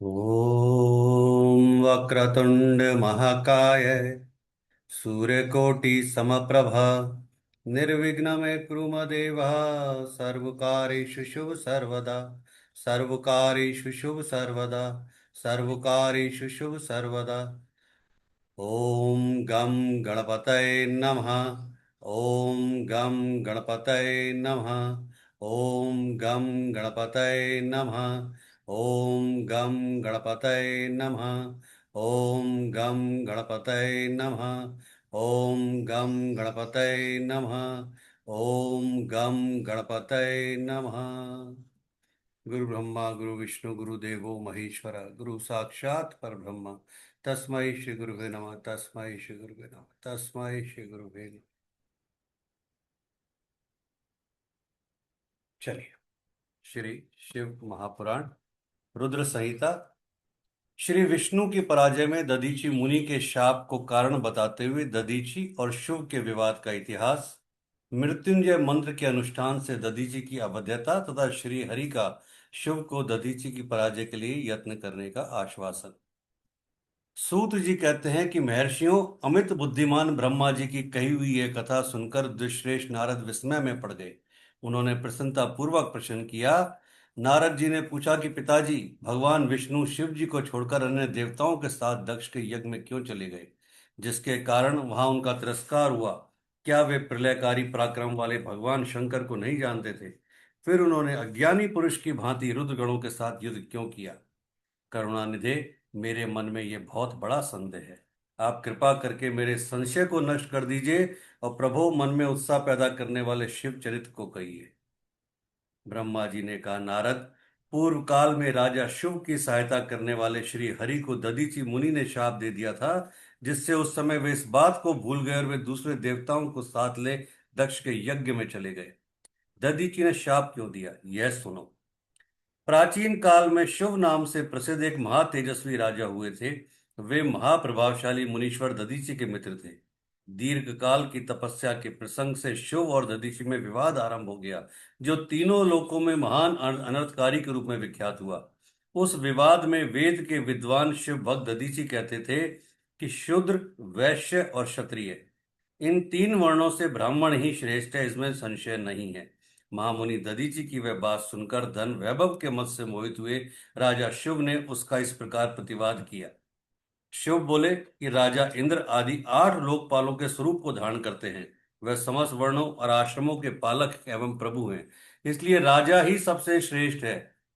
ॐ वक्रतुण्ड महाकाय सूर्यकोटि समप्रभ निर्विघ्नमे कुरु मदेव सर्वकारेषु शुभ सर्वदा सर्वकारेषु शुभ सर्वदा सर्वकारेषु शुभ सर्वदा। ॐ गं गणपतये नमः। ॐ गं गणपतये नमः। ॐ गं गणपतये नमः। ॐ गं गणपतये नमः। ॐ गं गणपतये नमः। ॐ गं गणपतये नमः। ॐ गं गणपतये नमः। गुरु ब्रह्मा गुरु विष्णु गुरु देवो महेश्वर गुरु साक्षात परब्रह्म तस्मै श्री गुरुवे नमः। तस्मै श्री गुरुवे नमः। तस्मै श्री गुरुवे नमः। चलिए, श्री शिव महापुराण रुद्र संहिता। श्री विष्णु की पराजय में दधीचि मुनि के शाप को कारण बताते हुए दधीचि और शिव के विवाद का इतिहास, मृत्युंजय मंत्र के अनुष्ठान से दधीचि की अवध्यता तथा श्री हरि का शिव को दधीचि की पराजय के लिए यत्न करने का आश्वासन। सूत जी कहते हैं कि महर्षियों, अमित बुद्धिमान ब्रह्मा जी की कही हुई यह कथा सुनकर दुष्श्रेष्ठ नारद विस्मय में पड़ गए। उन्होंने प्रसन्नता पूर्वक प्रश्न किया। नारद जी ने पूछा कि पिताजी, भगवान विष्णु शिव जी को छोड़कर अन्य देवताओं के साथ दक्ष के यज्ञ में क्यों चले गए, जिसके कारण वहां उनका तिरस्कार हुआ? क्या वे प्रलयकारी पराक्रम वाले भगवान शंकर को नहीं जानते थे? फिर उन्होंने अज्ञानी पुरुष की भांति रुद्रगणों के साथ युद्ध क्यों किया? करुणानिधे, मेरे मन में ये बहुत बड़ा संदेह है। आप कृपा करके मेरे संशय को नष्ट कर दीजिए और प्रभु, मन में उत्साह पैदा करने वाले शिव चरित्र को कहिए। ब्रह्मा जी ने कहा, नारद, पूर्व काल में राजा शिव की सहायता करने वाले श्री हरि को दधीचि मुनि ने शाप दे दिया था, जिससे उस समय वे इस बात को भूल गए और वे दूसरे देवताओं को साथ ले दक्ष के यज्ञ में चले गए। दधीचि ने शाप क्यों दिया, यह सुनो। प्राचीन काल में शिव नाम से प्रसिद्ध एक महातेजस्वी राजा हुए थे। वे महाप्रभावशाली मुनीश्वर दधीचि के मित्र थे। दीर्घ काल की तपस्या के प्रसंग से शिव और दधीचि में विवाद आरंभ हो गया, जो तीनों लोकों में महान अनर्थकारी के रूप में विख्यात हुआ। उस विवाद में वेद के विद्वान शिव भक्त दधीचि कहते थे कि शूद्र, वैश्य और क्षत्रिय, इन तीन वर्णों से ब्राह्मण ही श्रेष्ठ है, इसमें संशय नहीं है। महामुनि दधीचि की वह बात सुनकर धन वैभव के मत से मोहित हुए राजा शिव ने उसका इस प्रकार प्रतिवाद किया। शिव बोले कि राजा इंद्र आदि 8 लोकपालों के स्वरूप को धारण करते हैं। वह समस्त वर्णों और आश्रमों के पालक एवं प्रभु हैं, इसलिए राजा ही सबसे श्रेष्ठ है।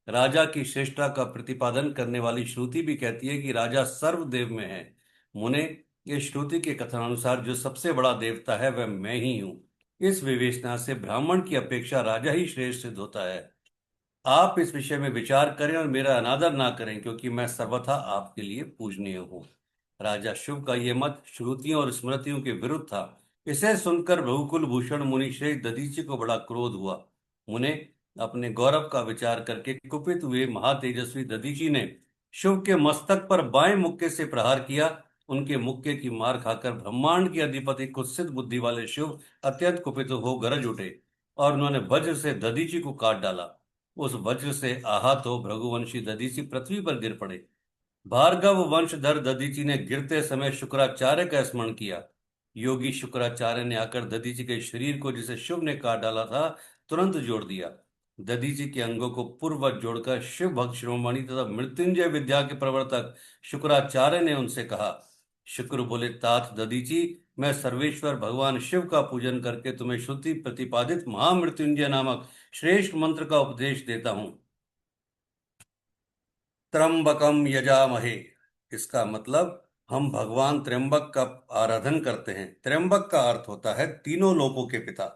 राजा की श्रेष्ठता का प्रतिपादन करने वाली श्रुति भी कहती है कि राजा सर्वदेव में है। मुने, इस श्रुति के कथनानुसार जो सबसे बड़ा देवता है वह मैं ही हूँ। इस विवेचना से ब्राह्मण की अपेक्षा राजा ही श्रेष्ठ सिद्ध होता है। आप इस विषय में विचार करें और मेरा अनादर ना करें, क्योंकि मैं सर्वथा आपके लिए पूजनीय हूँ। राजा शिव का यह मत श्रुतियों और स्मृतियों के विरुद्ध था। इसे सुनकर रघुकुल भूषण मुनि श्रेष्ठ दधीचि को बड़ा क्रोध हुआ। मुने, अपने गौरव का विचार करके कुपित हुए महातेजस्वी दधीचि ने शिव के मस्तक पर बाएं मुक्के से प्रहार किया। उनके मुक्के की मार खाकर ब्रह्मांड के अधिपति कुत्सित बुद्धि वाले शिव अत्यंत कुपित हो गरज उठे और उन्होंने वज्र से दधीचि को काट डाला। उस वज्र से आहत हो भृगुवंशी दधीचि पृथ्वी पर गिर पड़े। भार्गव वंशधर दधीचि ने गिरते समय शुक्राचार्य का स्मरण किया। योगी शुक्राचार्य ने आकर दधीचि के शरीर को, जिसे शिव ने काट डाला था, तुरंत जोड़ दिया। दधीचि के अंगों को पूर्ववत जोड़कर शिव भक्त शिरोमणि तथा मृत्युंजय विद्या के प्रवर्तक शुक्राचार्य ने उनसे कहा। शुक्र बोले, तात दधीचि, मैं सर्वेश्वर भगवान शिव का पूजन करके तुम्हें श्रुति प्रतिपादित महामृत्युंजय नामक श्रेष्ठ मंत्र का उपदेश देता हूं। त्र्यंबकम यजामहे, इसका मतलब हम भगवान त्र्यंबक का आराधन करते हैं। त्र्यंबक का अर्थ होता है तीनों लोकों के पिता,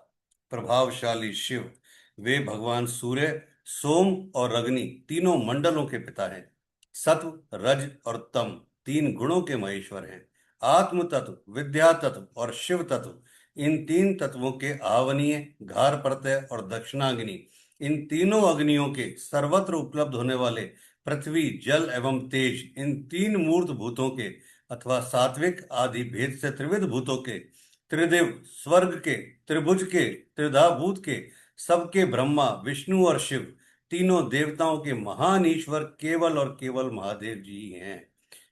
प्रभावशाली शिव। वे भगवान सूर्य, सोम और अग्नि तीनों मंडलों के पिता हैं। सत्व, रज और तम तीन गुणों के महेश्वर हैं। आत्म तत्व, विद्या तत्व और शिव तत्व, इन तीन तत्वों के आवनीय, घार प्रत्यय और दक्षिणाग्नि, इन तीनों अग्नियों के सर्वत्र उपलब्ध होने वाले पृथ्वी, जल एवं तेज, इन तीन मूर्त भूतों के अथवा सात्विक आदि भेद से त्रिविध भूतों के, त्रिदेव, स्वर्ग के, त्रिभुज के, त्रिधा भूत के, सबके ब्रह्मा, विष्णु और शिव, तीनों देवताओं के महान ईश्वर केवल और केवल महादेव जी ही हैं।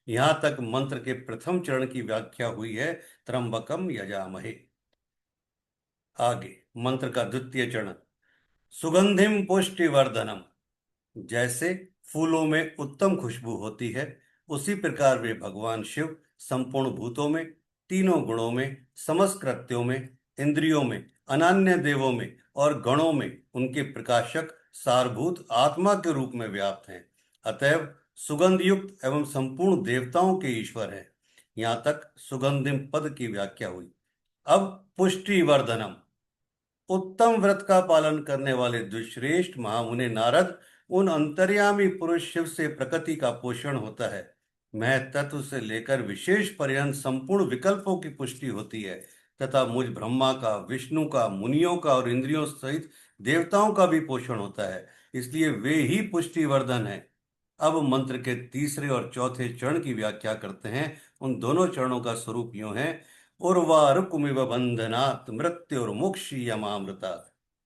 यहां तक मंत्र के प्रथम चरण की व्याख्या हुई है, त्र्यंबकम यजामहे। आगे मंत्र का द्वितीय चरण, सुगंधिम पुष्टिवर्धनम। जैसे फूलों में उत्तम खुशबू होती है, उसी प्रकार वे भगवान शिव संपूर्ण भूतों में, तीनों गुणों में, समस्त कृत्यों में, इंद्रियों में, अनन्य देवों में और गणों में उनके प्रकाशक सारभूत आत्मा के रूप में व्याप्त हैं। अतएव सुगंध युक्त एवं संपूर्ण देवताओं के ईश्वर हैं। यहाँ तक सुगंधिम पद की व्याख्या हुई। अब पुष्टि वर्धनम, उत्तम व्रत का पालन करने वाले दुष्श्रेष्ठ महामुनि नारद, उन अंतर्यामी पुरुष शिव से प्रकृति का पोषण होता है। मैं तत्व से लेकर विशेष पर्यंत संपूर्ण विकल्पों की पुष्टि होती है, तथा मुझ ब्रह्मा का, विष्णु का, मुनियों का और इंद्रियों सहित देवताओं का भी पोषण होता है। इसलिए वे ही पुष्टिवर्धन है। अब मंत्र के तीसरे और चौथे चरण की व्याख्या करते हैं। उन दोनों चरणों का स्वरूप यूं है, उर्वारुकमिव बंधनात् मृत्युर्मुक्षीयमामृता।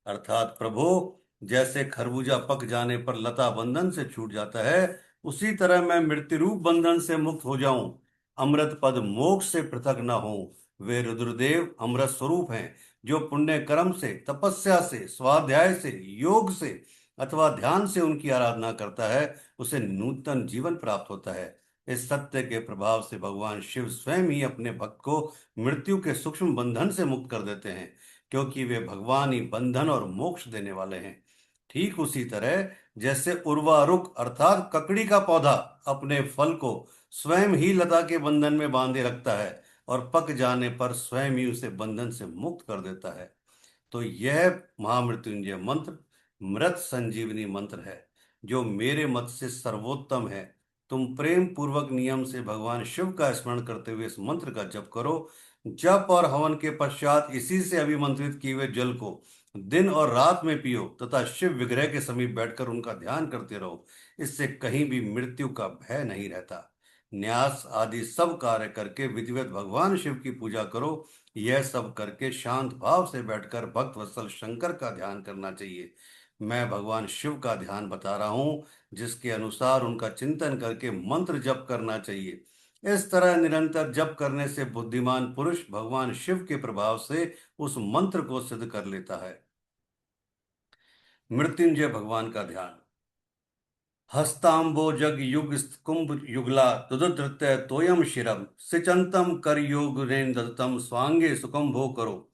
अर्थात प्रभु, जैसे खरबूजा पक जाने पर लता बंधन से छूट जाता है, उसी तरह मैं मृत्यु रूप बंधन से मुक्त हो जाऊं, अमृत पद मोक्ष से पृथक न हो। वे रुद्रदेव अमृत स्वरूप हैं, जो पुण्य कर्म से, तपस्या से, स्वाध्याय से, योग से अथवा ध्यान से उनकी आराधना करता है, उसे नूतन जीवन प्राप्त होता है। इस सत्य के प्रभाव से भगवान शिव स्वयं ही अपने भक्त को मृत्यु के सूक्ष्म बंधन से मुक्त कर देते हैं, क्योंकि वे भगवान ही बंधन और मोक्ष देने वाले हैं। ठीक उसी तरह जैसे उर्वारुक अर्थात ककड़ी का पौधा अपने फल को स्वयं ही लता के बंधन में बांधे रखता है और पक जाने पर स्वयं ही उसे बंधन से मुक्त कर देता है, तो यह महामृत्युंजय मंत्र मृत संजीवनी मंत्र है, जो मेरे मत से सर्वोत्तम है। तुम प्रेम पूर्वक नियम से भगवान शिव का स्मरण करते हुए इस मंत्र का जप करो। जप और हवन के पश्चात इसी से अभिमंत्रित किए हुए जल को दिन और रात में पियो तथा शिव विग्रह के समीप बैठकर उनका ध्यान करते रहो। इससे कहीं भी मृत्यु का भय नहीं रहता। न्यास आदि सब कार्य करके विधिवत भगवान शिव की पूजा करो। यह सब करके शांत भाव से बैठकर भक्त वत्सल शंकर का ध्यान करना चाहिए। मैं भगवान शिव का ध्यान बता रहा हूं, जिसके अनुसार उनका चिंतन करके मंत्र जप करना चाहिए। इस तरह निरंतर जप करने से बुद्धिमान पुरुष भगवान शिव के प्रभाव से उस मंत्र को सिद्ध कर लेता है। मृत्युंजय भगवान का ध्यान, हस्तांबोजग युग कुंभ युगला तुदधृत्य तोयम शिरम सिचंतम कर योग दत्तम स्वांगे सुखम भो करो।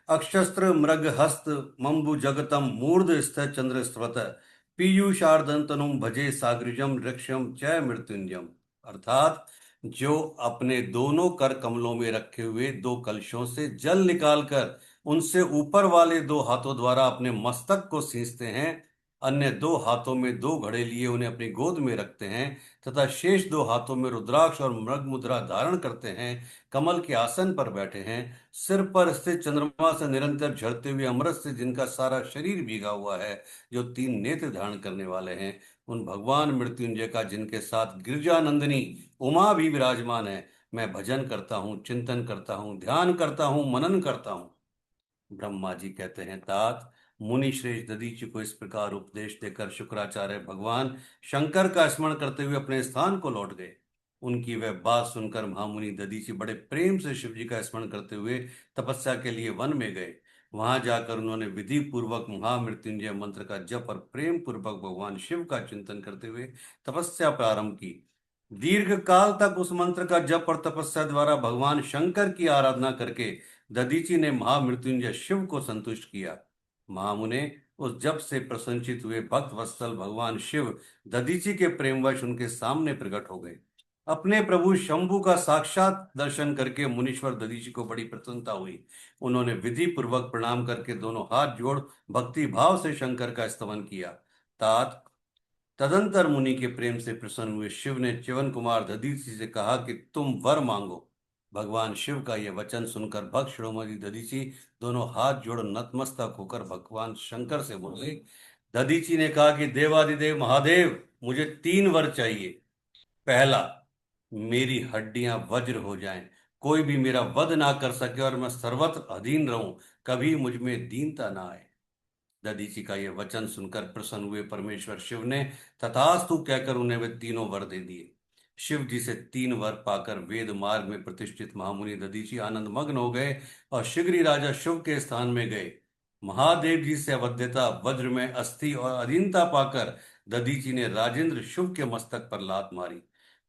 अक्षस्त्र मृग हस्त मंबु जगतम मूर्ध स्थ चंद्र स्रवत पीयूषार्दंतनुम भजे साग्रजम रक्षम च मृत्युंजयम। अर्थात जो अपने दोनों कर कमलों में रखे हुए दो कलशों से जल निकालकर उनसे ऊपर वाले दो हाथों द्वारा अपने मस्तक को सींचते हैं, अन्य दो हाथों में दो घड़े लिए उन्हें अपनी गोद में रखते हैं तथा शेष दो हाथों में रुद्राक्ष और मृग मुद्रा धारण करते हैं, कमल के आसन पर बैठे हैं, सिर पर स्थित चंद्रमा से निरंतर झड़ते हुए अमृत से जिनका सारा शरीर भीगा हुआ है, जो तीन नेत्र धारण करने वाले हैं, उन भगवान मृत्युंजय का जिनके साथ गिरजानंदिनी उमा भी विराजमान है, मैं भजन करता हूँ, चिंतन करता हूँ, ध्यान करता हूँ, मनन करता हूँ। ब्रह्मा जी कहते हैं, तात मुनि श्रेष्ठ दधीचि को इस प्रकार उपदेश देकर शुक्राचार्य भगवान शंकर का स्मरण करते हुए अपने स्थान को लौट गए। उनकी वह बात सुनकर महामुनि दधीचि बड़े प्रेम से शिव जी का स्मरण करते हुए तपस्या के लिए वन में गए। वहां जाकर उन्होंने विधि पूर्वक महामृत्युंजय मंत्र का जप और प्रेम पूर्वक भगवान शिव का चिंतन करते हुए तपस्या प्रारंभ की। दीर्घ काल तक उस मंत्र का जप और तपस्या द्वारा भगवान शंकर की आराधना करके दधीचि ने महामृत्युंजय शिव को संतुष्ट किया। महामुने उस जप से प्रसन्नचित हुए भक्त वत्सल भगवान शिव दधीचि के प्रेमवश उनके सामने प्रकट हो गए। अपने प्रभु शंभु का साक्षात दर्शन करके मुनीश्वर दधीचि को बड़ी प्रसन्नता हुई। उन्होंने विधि पूर्वक प्रणाम करके दोनों हाथ जोड़ भक्ति भाव से शंकर का स्तवन किया। तात तदंतर मुनि के प्रेम से प्रसन्न हुए शिव ने च्यवन कुमार दधीचि से कहा कि तुम वर मांगो। भगवान शिव का यह वचन सुनकर भक्त शिरोमणि दधीचि दोनों हाथ जोड़ नतमस्तक होकर भगवान शंकर से बोले। दधीचि ने कहा कि देवादिदेव महादेव, मुझे तीन वर चाहिए। पहला, मेरी हड्डियां वज्र हो जाएं, कोई भी मेरा वध ना कर सके और मैं सर्वत्र अधीन रहूं, कभी मुझ में दीनता ना आए। दधीचि का यह वचन सुनकर प्रसन्न हुए परमेश्वर शिव ने तथास्तु कहकर उन्हें वे तीनों वर दे दिए। शिव जी से तीन वर पाकर वेद मार्ग में प्रतिष्ठित महामुनि दधीचि आनंद मग्न हो गए और शीघ्र ही राजा शिव के स्थान में गए। महादेव जी से अवध्यता वज्र में अस्थि और अधीनता पाकर दधीचि ने राजेंद्र शिव के मस्तक पर लात मारी।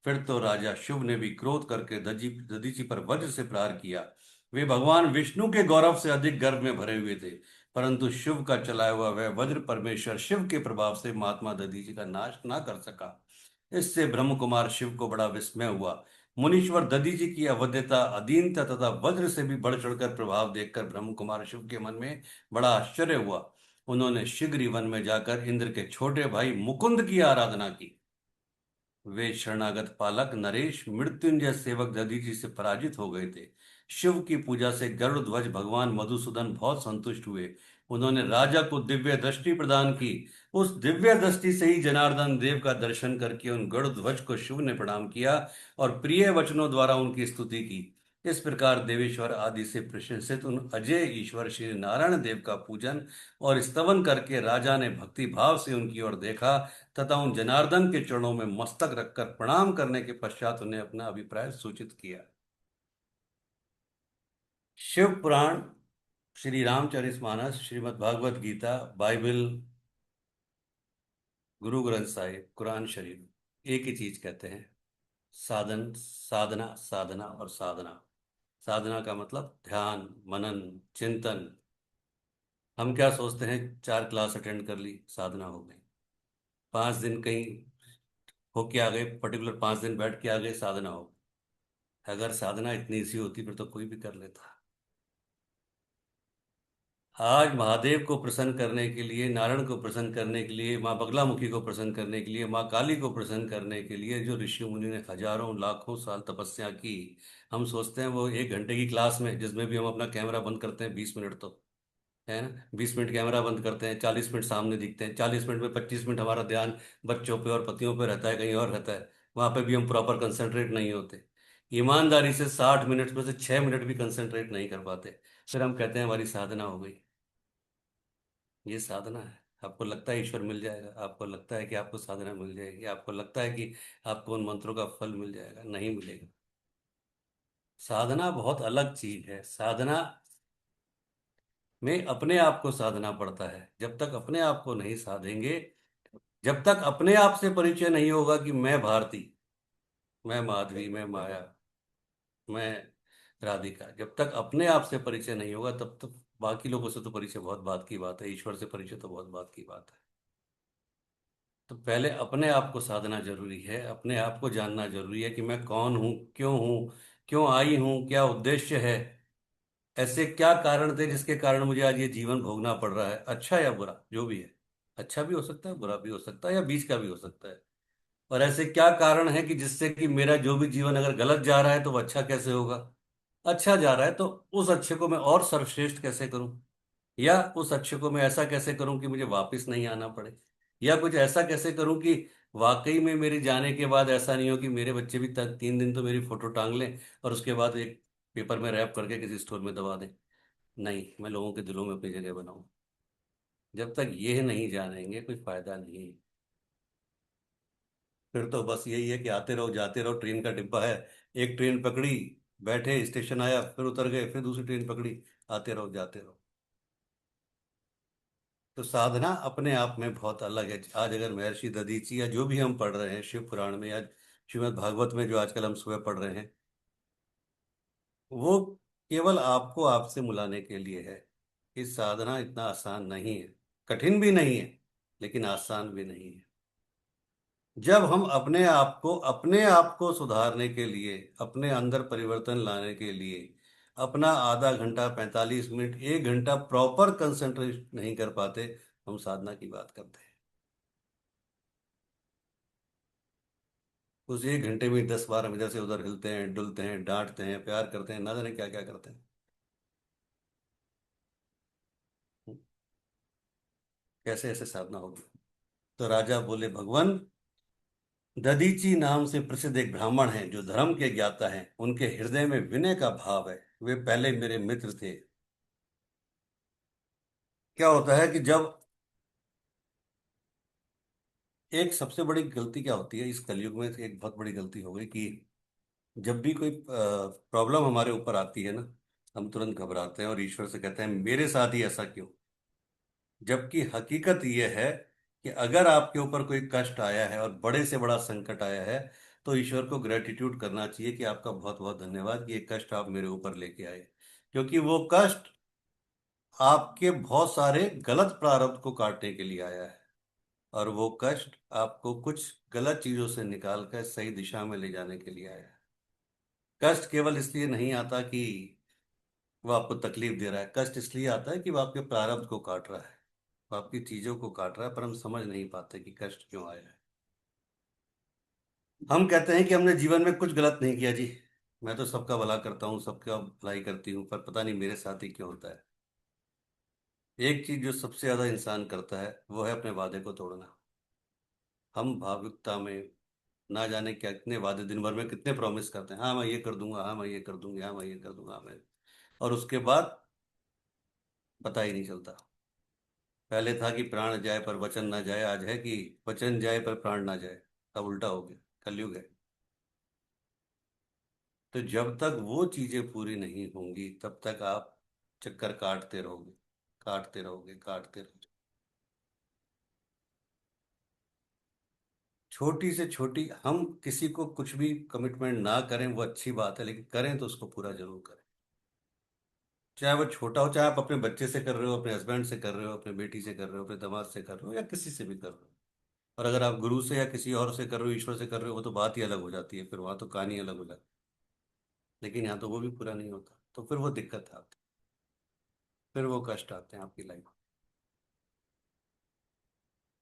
फिर तो राजा शिव ने भी क्रोध करके दधीचि पर वज्र से प्रहार किया। वे भगवान विष्णु के गौरव से अधिक गर्व में भरे हुए थे, परंतु शिव का चलाया हुआ वह वज्र परमेश्वर शिव के प्रभाव से महात्मा दधीचि का नाश ना कर सका। इससे ब्रह्म कुमार शिव को बड़ा विस्मय हुआ। मुनीश्वर दधीचि की अवध्यता, अधीनता तथा वज्र से भी बढ़ चढ़कर प्रभाव देखकर ब्रह्म कुमार शिव के मन में बड़ा आश्चर्य हुआ। उन्होंने शीघ्र ही वन में जाकर इंद्र के छोटे भाई मुकुंद की आराधना की। वे शरणागत पालक नरेश मृत्युंजय सेवक दधीचि से पराजित हो गए थे। शिव की पूजा से गरुड़ ध्वज भगवान मधुसूदन बहुत संतुष्ट हुए। उन्होंने राजा को दिव्य दृष्टि प्रदान की। उस दिव्य दृष्टि से ही जनार्दन देव का दर्शन करके उन गरुड़ ध्वज को शिव ने प्रणाम किया और प्रिय वचनों द्वारा उनकी स्तुति की। इस प्रकार देवेश्वर आदि से प्रशंसित उन अजय ईश्वर श्री नारायण देव का पूजन और स्तवन करके राजा ने भक्ति भाव से उनकी ओर देखा तथा उन जनार्दन के चरणों में मस्तक रखकर प्रणाम करने के पश्चात उन्हें अपना अभिप्राय सूचित किया। शिव पुराण, श्री रामचरितमानस, श्रीमद् भागवत गीता, बाइबल, गुरु ग्रंथ साहिब, कुरान शरीफ एक ही चीज कहते हैं, साधन, साधना, साधना और साधना। साधना का मतलब ध्यान, मनन, चिंतन। हम क्या सोचते हैं, 4 क्लास अटेंड कर ली साधना हो गई, 5 दिन कहीं होके आ गए, पर्टिकुलर 5 दिन बैठ के आ गए, साधना हो गई। अगर साधना इतनी सी होती फिर तो कोई भी कर लेता। आज महादेव को प्रसन्न करने के लिए, नारायण को प्रसन्न करने के लिए, माँ बगलामुखी को प्रसन्न करने के लिए, माँ काली को प्रसन्न करने के लिए जो ऋषि मुनि ने हजारों लाखों साल तपस्या की, हम सोचते हैं वो 1 घंटे की क्लास में, जिसमें भी हम अपना कैमरा बंद करते हैं 20 मिनट तो है ना, 20 मिनट कैमरा बंद करते हैं, 40 मिनट सामने दिखते हैं, 40 मिनट में 25 मिनट हमारा ध्यान बच्चों पे और पतियों पे रहता है, कहीं और रहता है, वहां पे भी हम प्रॉपर कंसंट्रेट नहीं होते। ईमानदारी से 60 मिनट में से 6 मिनट भी कंसंट्रेट नहीं कर पाते, फिर हम कहते हैं हमारी साधना हो गई। ये साधना है? आपको लगता है ईश्वर मिल जाएगा? आपको लगता है कि आपको साधना मिल जाएगी? आपको लगता है कि आपको उन मंत्रों का फल मिल जाएगा? नहीं मिलेगा। साधना बहुत अलग चीज है। साधना में अपने आप को साधना पड़ता है। जब तक अपने आप को नहीं साधेंगे, जब तक अपने आप से परिचय नहीं होगा कि मैं भारती, मैं माधवी, मैं माया, मैं राधिका, जब तक अपने आप से परिचय नहीं होगा तब तक बाकी लोगों से तो परिचय बहुत बात की बात है, ईश्वर से परिचय तो बहुत बात की बात है। तो पहले अपने आप को साधना जरूरी है, अपने आप को जानना जरूरी है कि मैं कौन हूँ, क्यों हूँ, क्यों आई हूँ, क्या उद्देश्य है, ऐसे क्या कारण थे जिसके कारण मुझे आज ये जीवन भोगना पड़ रहा है, अच्छा या बुरा जो भी है। अच्छा भी हो सकता है, बुरा भी हो सकता है, या बीच का भी हो सकता है। और ऐसे क्या कारण है कि जिससे कि मेरा जो भी जीवन अगर गलत जा रहा है तो वो अच्छा कैसे होगा, अच्छा जा रहा है तो उस अच्छे को मैं और सर्वश्रेष्ठ कैसे करूं, या उस अच्छे को मैं ऐसा कैसे करूं कि मुझे वापस नहीं आना पड़े, या कुछ ऐसा कैसे करूं कि वाकई में मेरे जाने के बाद ऐसा नहीं हो कि मेरे बच्चे भी 3 दिन तो मेरी फोटो टांग लें और उसके बाद एक पेपर में रैप करके किसी स्टोर में दबा दें। नहीं, मैं लोगों के दिलों में अपनी जगह बनाऊं। जब तक ये नहीं जानेंगे कोई फायदा नहीं। फिर तो बस यही है कि आते रहो जाते रहो, ट्रेन का डिब्बा है, एक ट्रेन पकड़ी, बैठे, स्टेशन आया, फिर उतर गए, फिर दूसरी ट्रेन पकड़ी, आते रहो जाते रहो। तो साधना अपने आप में बहुत अलग है। आज अगर महर्षि दधीचि या जो भी हम पढ़ रहे हैं शिव पुराण में या श्रीमद् भागवत में जो आजकल हम सुबह पढ़ रहे हैं, वो केवल आपको आपसे मिलाने के लिए है। कि साधना इतना आसान नहीं है, कठिन भी नहीं है, लेकिन आसान भी नहीं है। जब हम अपने आप को सुधारने के लिए, अपने अंदर परिवर्तन लाने के लिए अपना आधा घंटा, 45 मिनट, 1 घंटा प्रॉपर कंसंट्रेट नहीं कर पाते, हम साधना की बात करते हैं। उस 1 घंटे में 10 बार हम इधर से उधर हिलते हैं, डुलते हैं, डांटते हैं, प्यार करते हैं, ना जाने क्या क्या करते हैं। कैसे ऐसे साधना होगी? तो राजा बोले, भगवान, दधीची नाम से प्रसिद्ध एक ब्राह्मण हैं जो धर्म के ज्ञाता हैं, उनके हृदय में विनय का भाव है, वे पहले मेरे मित्र थे। क्या होता है कि जब एक सबसे बड़ी गलती क्या होती है इस कलयुग में, एक बहुत बड़ी गलती हो गई कि जब भी कोई प्रॉब्लम हमारे ऊपर आती है ना, हम तुरंत घबराते हैं और ईश्वर से कहते हैं मेरे साथ ही ऐसा क्यों। जबकि हकीकत यह है कि अगर आपके ऊपर कोई कष्ट आया है और बड़े से बड़ा संकट आया है, तो ईश्वर को ग्रेटिट्यूड करना चाहिए कि आपका बहुत बहुत धन्यवाद कि ये कष्ट आप मेरे ऊपर लेके आए। क्योंकि वो कष्ट आपके बहुत सारे गलत प्रारब्ध को काटने के लिए आया है, और वो कष्ट आपको कुछ गलत चीजों से निकाल कर सही दिशा में ले जाने के लिए आया है। कष्ट केवल इसलिए नहीं आता कि वो आपको तकलीफ दे रहा है, कष्ट इसलिए आता है कि वो आपके प्रारब्ध को काट रहा है, वो आपकी चीजों को काट रहा है, पर हम समझ नहीं पाते कि कष्ट क्यों आया है। हम कहते हैं कि हमने जीवन में कुछ गलत नहीं किया जी, मैं तो सबका भला करता हूँ, सबका भलाई करती हूँ, पर पता नहीं मेरे साथ ही क्यों होता है। एक चीज जो सबसे ज्यादा इंसान करता है वो है अपने वादे को तोड़ना। हम भावुकता में ना जाने क्या कितने वादे दिन भर में कितने प्रॉमिस करते हैं, हाँ मैं ये कर दूंगा, हाँ मैं ये कर दूंगी, हाँ मैं ये कर दूंगा, हाँ मैं, और उसके बाद पता ही नहीं चलता। पहले था कि प्राण जाए पर वचन ना जाए, आज है कि वचन जाए पर प्राण ना जाए। अब उल्टा हो गया, कलयुग है। तो जब तक वो चीजें पूरी नहीं होंगी तब तक आप चक्कर काटते रहोगे, काटते रहोगे, काटते रहोगे। छोटी से छोटी, हम किसी को कुछ भी कमिटमेंट ना करें वो अच्छी बात है, लेकिन करें तो उसको पूरा जरूर करें। चाहे वो छोटा हो, चाहे आप अपने बच्चे से कर रहे हो, अपने हस्बैंड से कर रहे हो, अपने बेटी से कर रहे हो, अपने दामाद से कर रहे हो, या किसी से भी कर रहे हो। और अगर आप गुरु से या किसी और से कर रहे हो, ईश्वर से कर रहे हो, वो तो बात ही अलग हो जाती है, फिर वहां तो कहानी अलग हो जाती है। लेकिन यहाँ तो वो भी पूरा नहीं होता, तो फिर वो दिक्कत आती है, फिर वो कष्ट आते हैं आपकी लाइफ।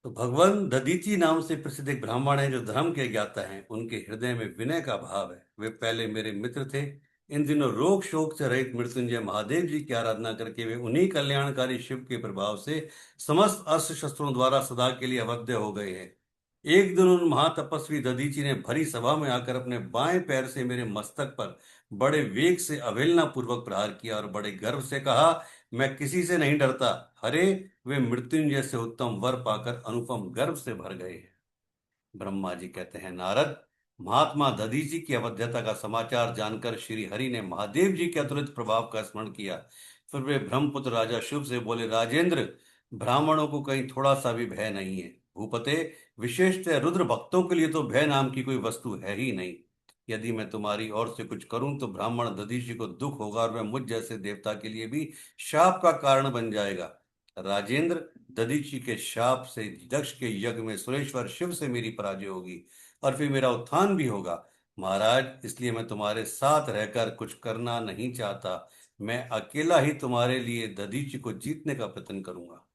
तो भगवान दधीची नाम से प्रसिद्ध एक ब्राह्मण है जो धर्म के ज्ञाता हैं, उनके हृदय में विनय का भाव है। वे पहले मेरे मित्र थे। इन दिनों रोग शोक से रहित मृत्युंजय महादेव जी की आराधना करके वे उन्हीं कल्याणकारी शिव के प्रभाव से समस्त अस्त्र शस्त्रों द्वारा सदा के लिए अवध्य हो गए हैं। एक दिन उन महातपस्वी दधीची ने भरी सभा में आकर अपने बाएं पैर से मेरे मस्तक पर बड़े वेग से अवहेलना पूर्वक प्रहार किया और बड़े गर्व से कहा, मैं किसी से नहीं डरता। अरे, वे मृत्युंजय से उत्तम वर पाकर अनुपम गर्व से भर गए हैं। ब्रह्मा जी कहते हैं, नारद, महात्मा दधीची की अवध्यता का समाचार जानकर श्री हरि ने महादेव जी के अतुलित प्रभाव का स्मरण किया। फिर वे ब्रह्मपुत्र राजा शिव से बोले, राजेंद्र, ब्राह्मणों को कहीं थोड़ा सा भी भय नहीं है। भूपते, विशेषतः रुद्र भक्तों के लिए तो भय नाम की कोई वस्तु है ही नहीं। यदि मैं तुम्हारी ओर से कुछ करूं तो ब्राह्मण दधीची को दुख होगा और वह मुझ जैसे देवता के लिए भी शाप का कारण बन जाएगा। राजेंद्र, दधीची के शाप से दक्ष के यज्ञ में सुरेश्वर शिव से मेरी पराजय होगी और फिर मेरा उत्थान भी होगा। महाराज, इसलिए मैं तुम्हारे साथ रहकर कुछ करना नहीं चाहता। मैं अकेला ही तुम्हारे लिए दधीची को जीतने का प्रयत्न करूंगा।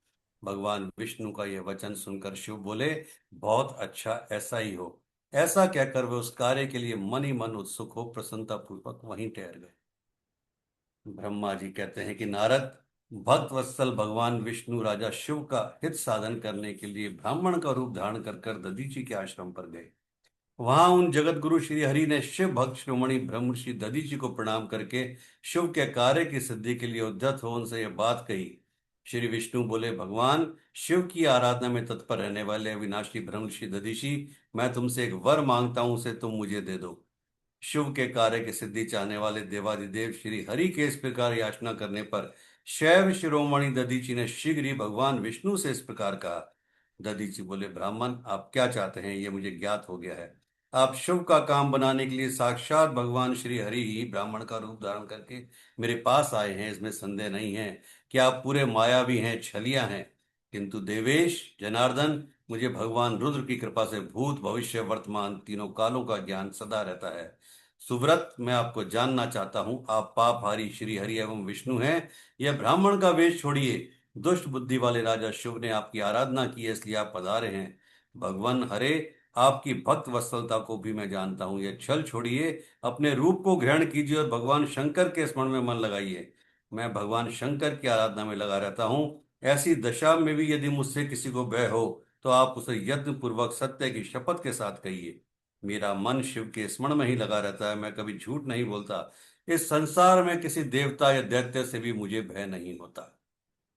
भगवान विष्णु का यह वचन सुनकर शिव बोले, बहुत अच्छा, ऐसा ही हो। ऐसा कहकर वे उस कार्य के लिए मन ही मन उत्सुक हो प्रसन्नता पूर्वक वहीं ठहर गए। ब्रह्मा जी कहते हैं कि नारद, भक्त वत्सल भगवान विष्णु राजा शिव का हित साधन करने के लिए ब्राह्मण का रूप धारण कर दधीची के आश्रम पर गए। वहां उन जगत गुरु श्री हरि ने शिव भक्त शिरोमणि ब्रह्मर्षि दधीची को प्रणाम करके शिव के कार्य की सिद्धि के लिए उद्यत हो उनसे यह बात कही। श्री विष्णु बोले, भगवान शिव की आराधना में तत्पर रहने वाले अविनाशी ब्रह्मर्षि दधीची, मैं तुमसे एक वर मांगता हूं, उसे तुम मुझे दे दो। शिव के कार्य की सिद्धि चाहने वाले देवादिदेव श्री हरि के इस प्रकार याचना करने पर शैव शिरोमणि दधीची ने शीघ्र ही भगवान विष्णु से इस प्रकार कहा। दधीची बोले, ब्राह्मण, आप क्या चाहते हैं ये मुझे ज्ञात हो गया है। आप शिव का काम बनाने के लिए साक्षात भगवान श्री हरि ही ब्राह्मण का रूप धारण करके मेरे पास आए हैं, इसमें संदेह नहीं है कि आप पूरे मायावी हैं, छलिया हैं। किंतु देवेश जनार्दन, मुझे भगवान रुद्र की कृपा से भूत भविष्य वर्तमान तीनों कालों का ज्ञान सदा रहता है। सुव्रत, मैं आपको जानना चाहता हूं, आप पापहारी श्री हरि एवं विष्णु हैं। यह ब्राह्मण का वेश छोड़िए। दुष्ट बुद्धि वाले राजा शिव ने आपकी आराधना की है, इसलिए आप पधारे हैं। भगवान हरे, आपकी भक्त वत्सलता को भी मैं जानता हूं। यह छल छोड़िए, अपने रूप को ग्रहण कीजिए और भगवान शंकर के स्मरण में मन लगाइए। मैं भगवान शंकर की आराधना में लगा रहता हूँ। ऐसी दशा में भी यदि मुझसे किसी को भय हो तो आप उसे यत्न पूर्वक सत्य की शपथ के साथ कहिए। मेरा मन शिव के स्मरण में ही लगा रहता है, मैं कभी झूठ नहीं बोलता। इस संसार में किसी देवता या दैत्य से भी मुझे भय नहीं होता।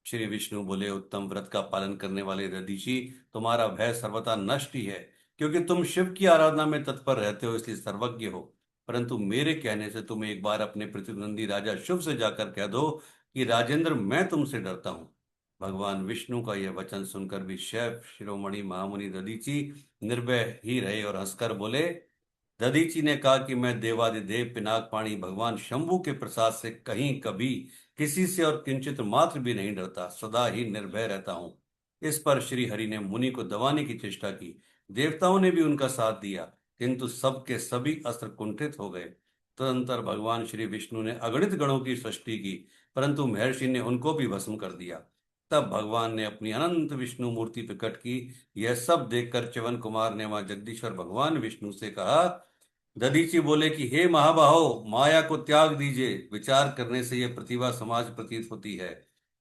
श्री विष्णु बोले, उत्तम व्रत का पालन करने वाले दधीचि, तुम्हारा भय सर्वथा नष्ट ही है, क्योंकि तुम शिव की आराधना में तत्पर रहते हो, इसलिए सर्वज्ञ हो। परंतु मेरे कहने से तुम एक बार अपने प्रतिद्वंदी राजा शुभ से जाकर कह दो कि राजेंद्र, मैं तुमसे डरता हूँ। भगवान विष्णु का यह वचन सुनकर भी शैव शिरोमणि महामुनि दधीचि निर्भय ही रहे और हंसकर बोले। दधीचि ने कहा कि मैं देवादिदेव पिनाकपाणी भगवान शंभु के प्रसाद से कहीं कभी किसी से और किंचित मात्र भी नहीं डरता, सदा ही निर्भय रहता हूं। इस पर श्री हरि ने मुनि को दबाने की चेष्टा की। देवताओं ने भी उनका साथ दिया, किंतु सबके सभी अस्त्र कुंठित हो गए। तदंतर भगवान श्री विष्णु ने अगणित गणों की सृष्टि की, परंतु महर्षि ने उनको भी भस्म कर दिया। तब भगवान ने अपनी अनंत विष्णु मूर्ति प्रकट की। यह सब देखकर च्यवन कुमार ने वहां जगदीश्वर भगवान विष्णु से कहा। दधीचि बोले कि हे महाबाहो, माया को त्याग दीजिए, विचार करने से यह प्रतिभा समाज प्रतीत होती है।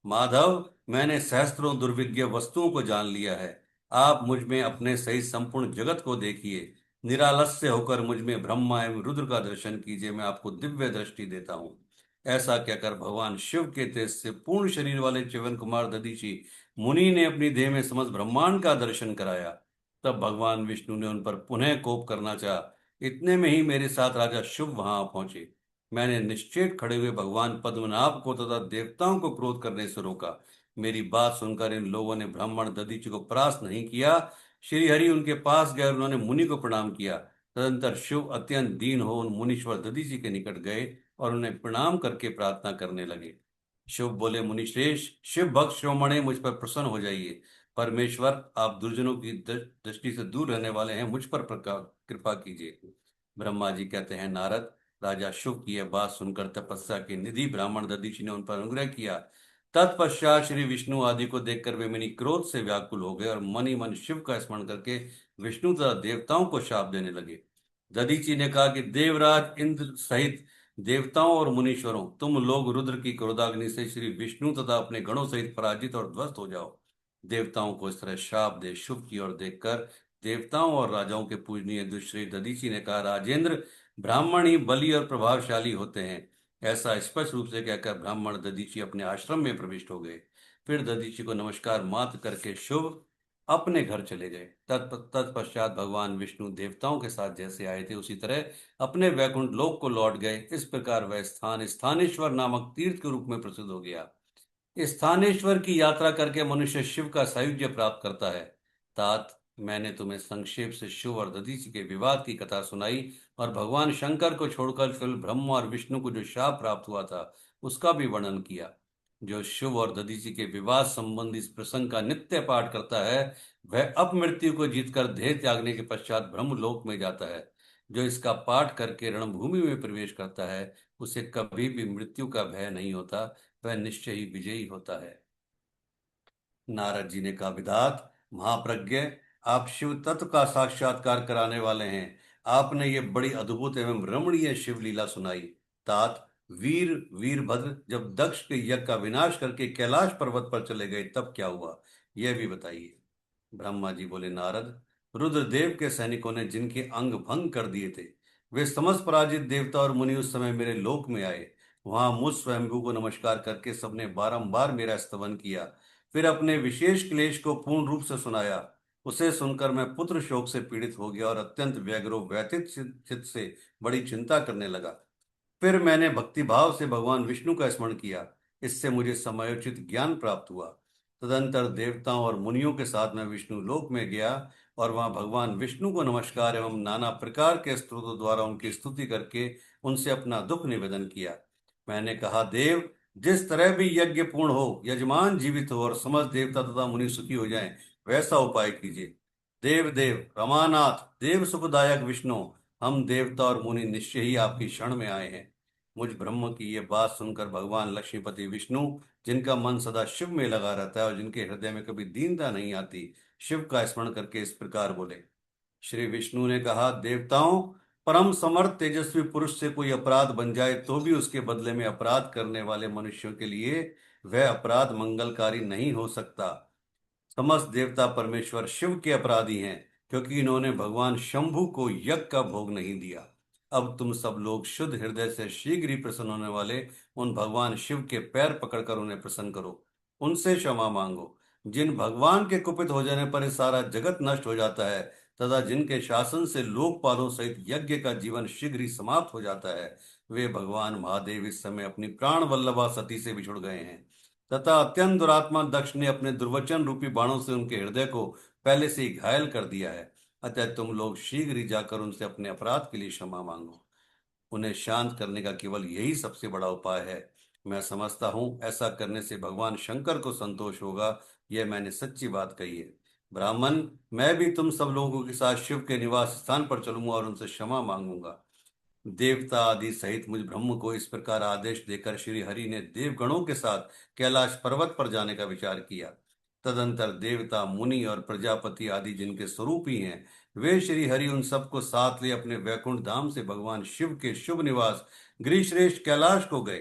माधव, मैंने सहस्त्रों दुर्विज्ञ वस्तुओं को जान लिया है। आप मुझ में अपने सहित संपूर्ण जगत को देखिए। निरालस्य होकर मुझ में ब्रह्मा एवं रुद्र का दर्शन कीजिए, मैं आपको दिव्य दृष्टि देता हूँ। ऐसा कहकर भगवान शिव के तेज से पूर्ण शरीर वाले च्यवन कुमार दधीचि मुनि ने अपनी देह में समस्त ब्रह्मांड का दर्शन कराया। तब भगवान विष्णु ने उन पर पुनः कोप करना चाहा। इतने में ही मेरे साथ राजा शुभ वहां पहुंचे। मैंने निश्चेत खड़े हुए भगवान पद्मनाभ को तथा देवताओं को क्रोध करने से रोका। मेरी बात सुनकर इन लोगों ने ब्राह्मण दधीचि को परास्त नहीं किया। श्री हरि उनके पास गए और उन्होंने मुनि को प्रणाम किया। तदंतर शिव अत्यंत दीन हो उन मुनीश्वर दधीचि के निकट गए और उन्हें प्रणाम करके प्रार्थना करने लगे। शिव बोले, मुनिश्रेष्ठ, शिव भक्त शिरोमणि, मुझ पर प्रसन्न हो जाइए। परमेश्वर, आप दुर्जनों की दृष्टि से दूर रहने वाले हैं, मुझ पर कृपा कीजिए। ब्रह्मा जी कहते हैं, नारद, राजा शुभ की यह बात सुनकर तपस्या के निधि ब्राह्मण दधीचि ने उन पर अनुग्रह किया। तत्पश्चात श्री विष्णु आदि को देखकर वे मुनि क्रोध से व्याकुल हो गए और मन ही मन शिव का स्मरण करके विष्णु तथा देवताओं को शाप देने लगे। दधीचि ने कहा कि देवराज इंद्र सहित देवताओं और मुनीश्वरों, तुम लोग रुद्र की क्रोधाग्नि से श्री विष्णु तथा अपने गणों सहित पराजित और ध्वस्त हो जाओ। देवताओं को इस तरह शाप दे शुभ की ओर देखकर देवताओं और राजाओं के पूजनीय दुष्श्री दधीचि ने कहा, राजेंद्र, ब्राह्मण ही बली और प्रभावशाली होते हैं। ऐसा स्पष्ट रूप से कहकर ब्राह्मण दधीचि अपने आश्रम में प्रविष्ट हो गए। फिर दधीचि को नमस्कार मात्र करके शुभ अपने घर चले गए। तत्पश्चात भगवान विष्णु देवताओं के साथ जैसे आए थे उसी तरह अपने वैकुंठ लोक को लौट गए। इस प्रकार वह स्थान स्थानेश्वर नामक तीर्थ के रूप में प्रसिद्ध हो गया। स्थानेश्वर की यात्रा करके मनुष्य शिव का सायुज्य प्राप्त करता है। तात, मैंने तुम्हें संक्षेप से शिव और दधीचि के विवाद की कथा सुनाई और भगवान शंकर को छोड़कर केवल ब्रह्मा और विष्णु को जो शाप प्राप्त हुआ था उसका भी वर्णन किया। जो शिव और दधीचि के विवाद संबंधी इस प्रसंग का नित्य पाठ करता है वह अपमृत्यु को जीतकर देह त्यागने के पश्चात ब्रह्मलोक में जाता है। जो इसका पाठ करके रणभूमि में प्रवेश करता है उसे कभी भी मृत्यु का भय नहीं होता, वह निश्चय ही विजयी होता है। नारद जी ने कहा, विधात महाप्रज्ञ, आप शिव तत्व का साक्षात्कार कराने वाले हैं। आपने ये बड़ी अद्भुत एवं रमणीय शिव लीला सुनाई। तात, वीर वीरभद्र जब दक्ष के यज्ञ का विनाश करके कैलाश पर्वत पर चले गए तब क्या हुआ, यह भी बताइए। ब्रह्मा जी बोले, नारद, रुद्रदेव के सैनिकों ने जिनके अंग भंग कर दिए थे वे समस्त पराजित देवता और मुनि उस समय मेरे लोक में आए। वहां मुझ स्वयंभू को नमस्कार करके सबने बारंबार मेरा स्तवन किया, फिर अपने विशेष क्लेश को पूर्ण रूप से सुनाया। उसे सुनकर मैं पुत्र शोक से पीड़ित हो गया और अत्यंत व्यग्र व्यथित चित्त से बड़ी चिंता करने लगा। फिर मैंने भक्तिभाव से भगवान विष्णु का स्मरण किया। इससे मुझे समयोचित ज्ञान प्राप्त हुआ। तदंतर देवताओं और मुनियों के साथ मैं विष्णु लोक में गया और वहां भगवान विष्णु को नमस्कार एवं नाना प्रकार के स्तोत्रों द्वारा उनकी स्तुति करके उनसे अपना दुख निवेदन किया। मैंने कहा, देव, जिस तरह भी यज्ञ पूर्ण हो, यजमान जीवित हो और समस्त देवता तथा मुनि सुखी हो जाएं, वैसा उपाय कीजिए। देव देव रमानाथ देव सुखदायक विष्णु, हम देवता और मुनि निश्चय ही आपकी शरण में आए हैं। मुझ ब्रह्म की ये बात सुनकर भगवान लक्ष्मीपति विष्णु, जिनका मन सदा शिव में लगा रहता है और जिनके हृदय में कभी दीनता नहीं आती, शिव का स्मरण करके इस प्रकार बोले। श्री विष्णु ने कहा, देवताओं, परम समर्थ तेजस्वी पुरुष से कोई अपराध बन जाए तो भी उसके बदले में अपराध करने वाले मनुष्यों के लिए वह अपराध मंगलकारी नहीं हो सकता। समस्त देवता परमेश्वर शिव के अपराधी हैं, क्योंकि इन्होंने भगवान शंभु को यज्ञ का भोग नहीं दिया। अब तुम सब लोग शुद्ध हृदय से शीघ्र ही प्रसन्न होने वाले उन भगवान शिव के पैर पकड़कर उन्हें प्रसन्न करो। उनसे क्षमा मांगो। जिन भगवान के कुपित हो जाने पर ये सारा जगत नष्ट हो जाता है, तथा जिनके शासन से लोकपालों सहित यज्ञ का जीवन शीघ्र ही समाप्त हो जाता है, वे भगवान महादेव इस समय अपनी प्राण वल्लभा सती से बिछुड़ गए हैं। तथा अत्यंत दुरात्मा दक्ष ने अपने दुर्वचन रूपी बाणों से उनके हृदय को पहले से ही घायल कर दिया है। अतः तुम लोग शीघ्र ही जाकर उनसे अपने अपराध के लिए क्षमा मांगो। उन्हें शांत करने का केवल यही सबसे बड़ा उपाय है। मैं समझता हूं ऐसा करने से भगवान शंकर को संतोष होगा। यह मैंने सच्ची बात कही है। ब्राह्मण, मैं भी तुम सब लोगों के साथ शिव के निवास स्थान पर चलूंगा और उनसे क्षमा मांगूंगा। देवता आदि सहित मुझ ब्रह्म को इस प्रकार आदेश देकर श्री हरि ने देवगणों के साथ कैलाश पर्वत पर जाने का विचार किया। तदंतर देवता, मुनि और प्रजापति आदि जिनके स्वरूप ही हैं, वे श्री हरि उन सबको साथ ले अपने वैकुंठ धाम से भगवान शिव के शुभ निवास गिरिश्रेष्ठ कैलाश को गए।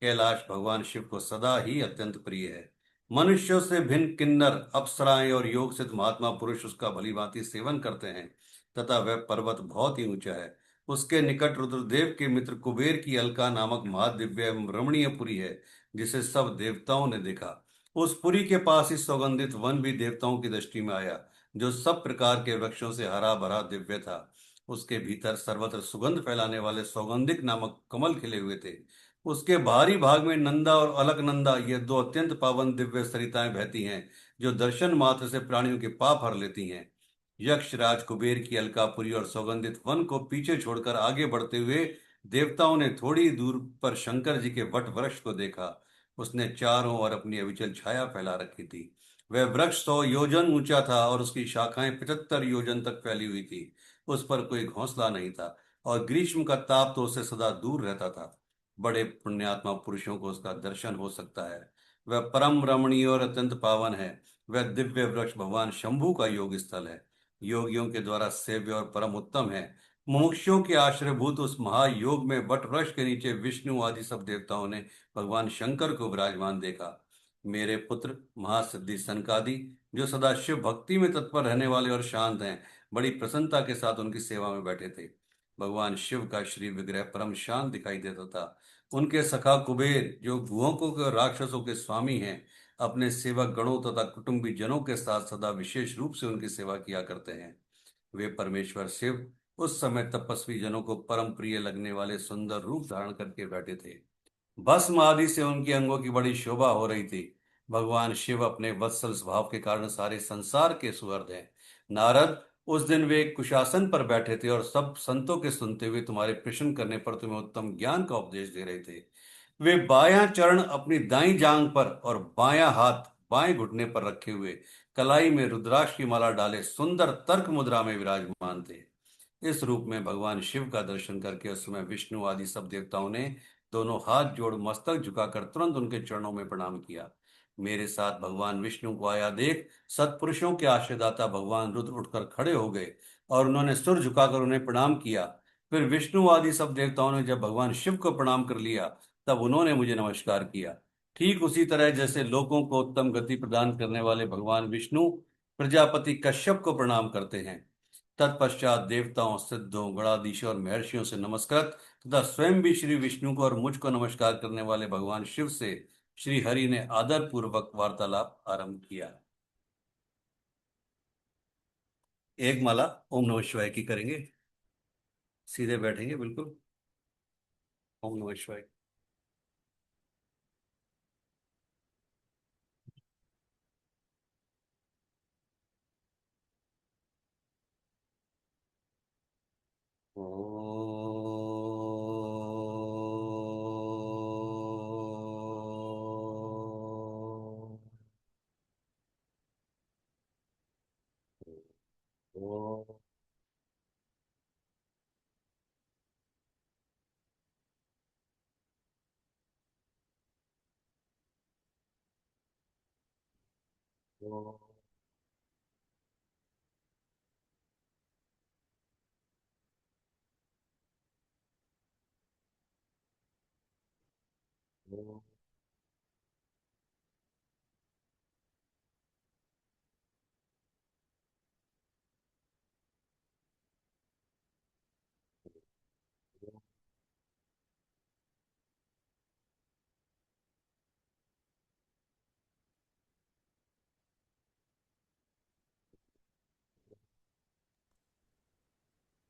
कैलाश भगवान शिव को सदा ही अत्यंत प्रिय है। मनुष्यों से भिन्न किन्नर, अप्सराएं और योग सिद्ध महात्मा पुरुष उसका भलीभांति सेवन करते हैं। तथा वह पर्वत बहुत ही ऊंचा है। उसके निकट रुद्रदेव के मित्र कुबेर की अलका नामक महादिव्य एवं रमणीय पुरी है, जिसे सब देवताओं ने देखा। उस पुरी के पास ही सौगंधित वन भी देवताओं की दृष्टि में आया, जो सब प्रकार के वृक्षों से हरा भरा दिव्य था। उसके भीतर सर्वत्र सुगंध फैलाने वाले सौगंधिक नामक कमल खिले हुए थे। उसके बाहरी भाग में नंदा और अलकनंदा, ये दो अत्यंत पावन दिव्य सरिताएं बहती हैं, जो दर्शन मात्र से प्राणियों के पाप हर लेती हैं। यक्ष राज कुबेर की अलकापुरी और सौगंधित वन को पीछे छोड़कर आगे बढ़ते हुए देवताओं ने थोड़ी दूर पर शंकर जी के वट वृक्ष को देखा। उसने चारों ओर अपनी अविचल छाया फैला रखी थी। वह वृक्ष 100 योजन ऊंचा था और उसकी शाखाएं 75 योजन तक फैली हुई थी। उस पर कोई घोंसला नहीं था और ग्रीष्म का ताप तो उससे सदा दूर रहता था। बड़े पुण्यात्मा पुरुषों को उसका दर्शन हो सकता है। वह परम रमणीय और अत्यंत पावन है। वह दिव्य वृक्ष भगवान शंभू का योग स्थल है। योगियों के द्वारा सेव्य और परम उत्तम है। मुमुक्षुओं के आश्रयभूत उस महायोग में वट वृक्ष के नीचे विष्णु आदि सब देवताओं ने भगवान शंकर को विराजमान देखा। मेरे पुत्र महासिद्धि सनकादि, जो सदा शिव भक्ति में तत्पर रहने वाले और शांत हैं, बड़ी प्रसन्नता के साथ उनकी सेवा में बैठे थे। भगवान शिव का श्री विग्रह परम शांत दिखाई देता था। उनके सखा कुबेर, जो गुहकों के और राक्षसों के स्वामी हैं, अपने सेवक गणों तथा कुटुंबी जनों के साथ सदा विशेष रूप से उनकी सेवा किया करते हैं। वे परमेश्वर शिव उस समय तपस्वी जनों को परम प्रिय लगने वाले सुंदर रूप धारण करके बैठे थे। भस्म आदि से उनके अंगों की बड़ी शोभा हो रही थी। भगवान शिव अपने वत्सल स्वभाव के कारण सारे संसार के सुहृद हैं। नारद, उस दिन वे एक कुशासन पर बैठे थे और सब संतों के सुनते हुए तुम्हारे प्रश्न करने पर तुम्हें उत्तम ज्ञान का उपदेश दे रहे थे। वे बायां चरण अपनी दाईं जांग पर और बायां हाथ बाएं घुटने पर रखे हुए कलाई में रुद्राक्ष की माला डाले सुंदर तर्क मुद्रा में विराजमान थे। इस रूप में भगवान शिव का दर्शन करके उस समय विष्णु आदि सब देवताओं ने दोनों हाथ जोड़ मस्तक झुकाकर तुरंत उनके चरणों में प्रणाम किया। मेरे साथ भगवान विष्णु को आया देख सत्पुरुषों के आश्रयदाता भगवान रुद्र उठकर खड़े हो गए और उन्होंने सिर झुकाकर उन्हें प्रणाम किया। फिर विष्णु आदि सब देवताओं ने जब भगवान शिव को प्रणाम कर लिया, तब उन्होंने मुझे नमस्कार किया। ठीक उसी तरह जैसे लोगों को उत्तम गति प्रदान करने वाले भगवान विष्णु प्रजापति कश्यप को प्रणाम करते हैं। तत्पश्चात देवताओं, सिद्धों, गणाधीशों और महर्षियों से नमस्कृत तथा स्वयं भी श्री विष्णु को और मुझको नमस्कार करने वाले भगवान शिव से श्री हरि ने आदर पूर्वक वार्तालाप आरंभ किया। एक माला ओम नमः शिवाय की करेंगे। सीधे बैठेंगे बिल्कुल। ओम नमः शिवाय। ओम।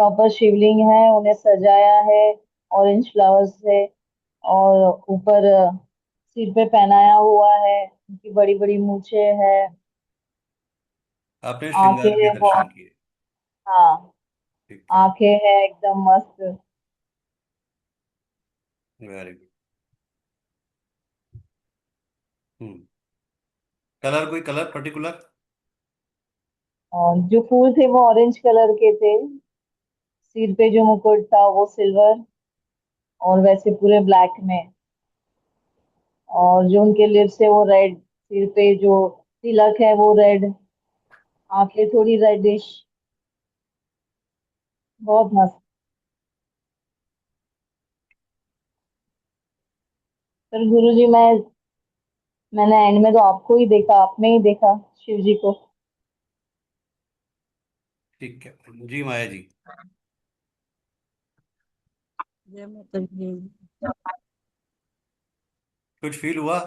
प्रॉपर शिवलिंग है, उन्हें सजाया है ऑरेंज फ्लावर्स से, और ऊपर सिर पे पहनाया हुआ है, उनकी बड़ी बड़ी मूछें है, आपने आंखें श्रृंगार के है दर्शन बहुत। किए। हाँ, ठीक है। आंखें है एकदम मस्त। Very good. हम्म। कलर, कोई कलर पर्टिकुलर? और जो फूल थे वो ऑरेंज कलर के थे, सिर पे जो मुकुट था वो सिल्वर, और वैसे पूरे ब्लैक में, और जो उनके लिप्स है वो रेड, सिर पे जो तिलक है वो रेड, आंखें थोड़ी रेडिश, बहुत मस्त। पर गुरुजी मैंने एंड में तो आपको ही देखा, आप में ही देखा शिव जी को। ठीक है जी, माया जी। ये मतलब ये कुछ फील हुआ?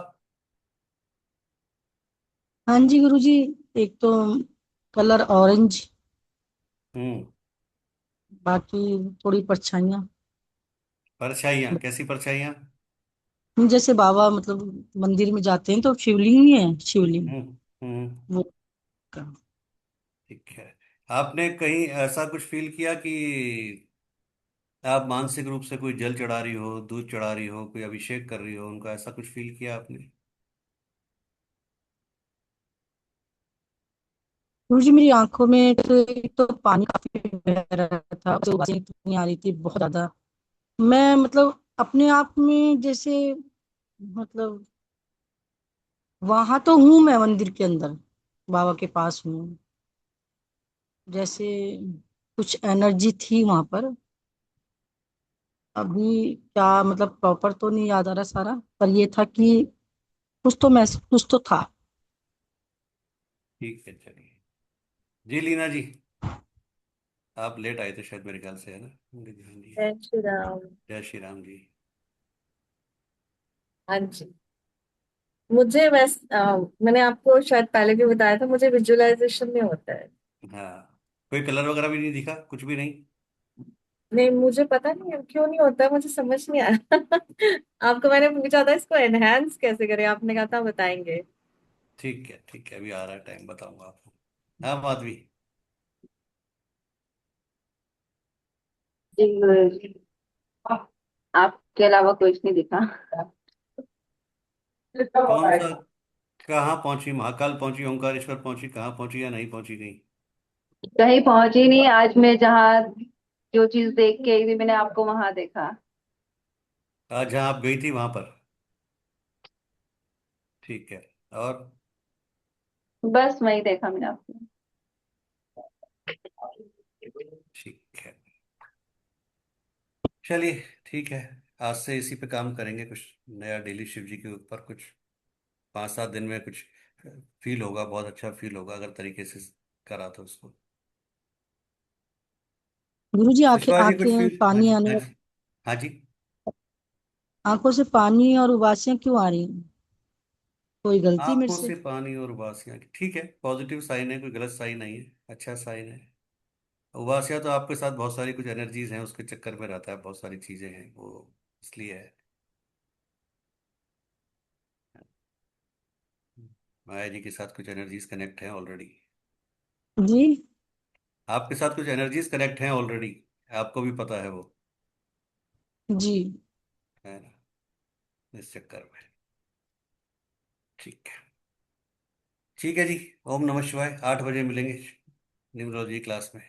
हाँ जी गुरुजी, एक तो कलर ऑरेंज, हम्म। बाकी थोड़ी परछाइयाँ, परछाइयाँ, कैसी परछाइयाँ? जैसे बाबा मतलब मंदिर में जाते हैं तो शिवलिंग ही है, शिवलिंग हम्म। हम्म। वो का। ठीक है। आपने कहीं ऐसा कुछ फील किया कि आप मानसिक रूप से कोई जल चढ़ा रही हो, दूध चढ़ा रही हो, कोई अभिषेक कर रही हो उनका, ऐसा कुछ फील किया आपने? गुरुजी मेरी आंखों में तो एक तो पानी काफी बह रहा था, तो आवाजें इतनी आ रही थी बहुत ज्यादा। मैं मतलब अपने आप में जैसे मतलब वहां तो हूँ, मैं मंदिर के अंदर बाबा के पास हूँ, जैसे कुछ एनर्जी थी वहां पर। अभी क्या मतलब प्रॉपर तो नहीं याद आ रहा सारा, पर ये था कि कुछ तो था। ठीक है, चलिए। जी लीना जी, आप लेट आए थे शायद, मेरे ख्याल से, है ना? मुझे ध्यान नहीं है। जय श्री राम। जय श्री राम जी। हाँ जी। मुझे मैंने आपको शायद पहले भी बताया था, मुझे विजुअलाइजेशन में होता है। हाँ। कोई कलर वगैरह भी नहीं दिखा, कुछ भी नहीं? नहीं, मुझे पता नहीं है क्यों नहीं होता है, मुझे समझ नहीं आया। आपको मैंने पूछा था इसको एनहांस कैसे करें, आपने कहा था बताएंगे। ठीक है, ठीक है, अभी आ रहा है टाइम, बताऊंगा आपको। हाँ माधवी। जी गुरुजी, आपके अलावा कुछ नहीं दिखा। कौन सा? कहाँ पहुंची? महाकाल पहुंची, ओंकारेश्वर पहुंची, कहाँ पहुंची या नहीं पहुंची कहीं? कहीं पहुंची नहीं, आज मैं जहाँ जो चीज देख के आई थी मैंने आपको वहां देखा। आज जहाँ आप गई थी वहां पर? ठीक है। और? बस वही देखा मैंने आपको। ठीक है, चलिए। ठीक है, आज से इसी पे काम करेंगे, कुछ नया डेली शिव जी के ऊपर, कुछ 5-7 दिन में कुछ फील होगा, बहुत अच्छा फील होगा अगर तरीके से करा तो उसको। गुरुजी आंखें पुष्पा जी कुछ आंखें फील? हाँ पानी जी, हाँ आने, जी। हाँ जी। आंखों से पानी और उबासियां क्यों आ रही हैं? कोई गलती मेरे आंखों से? से पानी और उबासियां, ठीक है, पॉजिटिव साइन है, कोई गलत साइन नहीं है, अच्छा साइन है। उबासियां तो आपके साथ बहुत सारी कुछ एनर्जीज हैं, उसके चक्कर में रहता है, बहुत सारी चीजें हैं वो, इसलिए है। माया जी के साथ कुछ एनर्जीज कनेक्ट हैं ऑलरेडी। जी आपके साथ कुछ एनर्जीज कनेक्ट हैं ऑलरेडी, आपको भी पता है वो, जी। है ना? इस चक्कर में। ठीक है। ठीक है जी। ओम नमः शिवाय। 8 बजे मिलेंगे न्यूमरोलॉजी क्लास में।